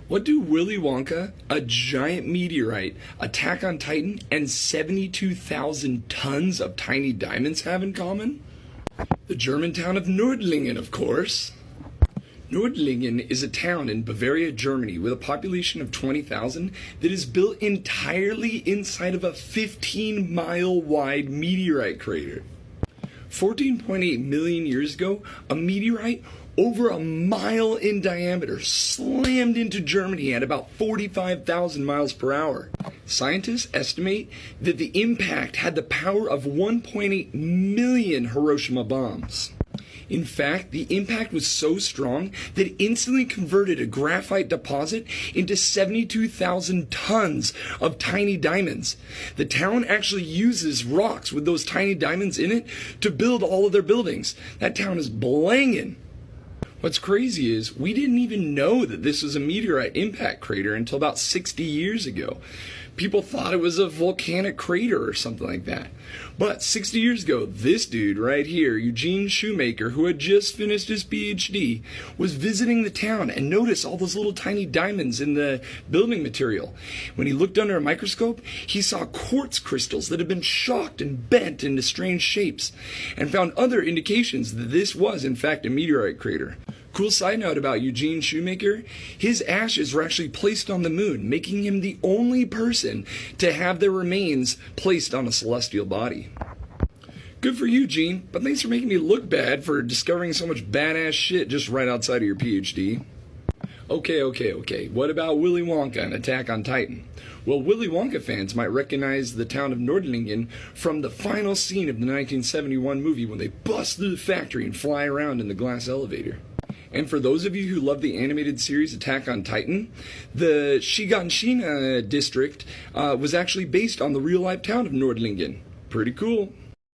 What do Willy Wonka, a giant meteorite, Attack on Titan, and 72,000 tons of tiny diamonds have in common? The German town of Nordlingen, of course. Nordlingen is a town in Bavaria, Germany, with a population of 20,000 that is built entirely inside of a 15-mile wide meteorite crater. 14.8 million years ago, a meteorite over a mile in diameter slammed into Germany at about 45,000 miles per hour. Scientists estimate that the impact had the power of 1.8 million Hiroshima bombs. In fact, the impact was so strong that it instantly converted a graphite deposit into 72,000 tons of tiny diamonds. The town actually uses rocks with those tiny diamonds in it to build all of their buildings. That town is blangin'. What's crazy is we didn't even know that this was a meteorite impact crater until about 60 years ago. People thought it was a volcanic crater or something like that. But 60 years ago, this dude right here, Eugene Shoemaker, who had just finished his PhD, was visiting the town and noticed all those little tiny diamonds in the building material. When he looked under a microscope, he saw quartz crystals that had been shocked and bent into strange shapes, and found other indications that this was, in fact, a meteorite crater. Cool side note about Eugene Shoemaker, his ashes were actually placed on the moon, making him the only person to have their remains placed on a celestial body. Good for you, Gene, but thanks for making me look bad for discovering so much badass shit just right outside of your PhD. Okay. What about Willy Wonka and Attack on Titan? Well, Willy Wonka fans might recognize the town of Nordlingen from the final scene of the 1971 movie when they bust through the factory and fly around in the glass elevator. And for those of you who love the animated series Attack on Titan, the Shiganshina district was actually based on the real-life town of Nordlingen. Pretty cool.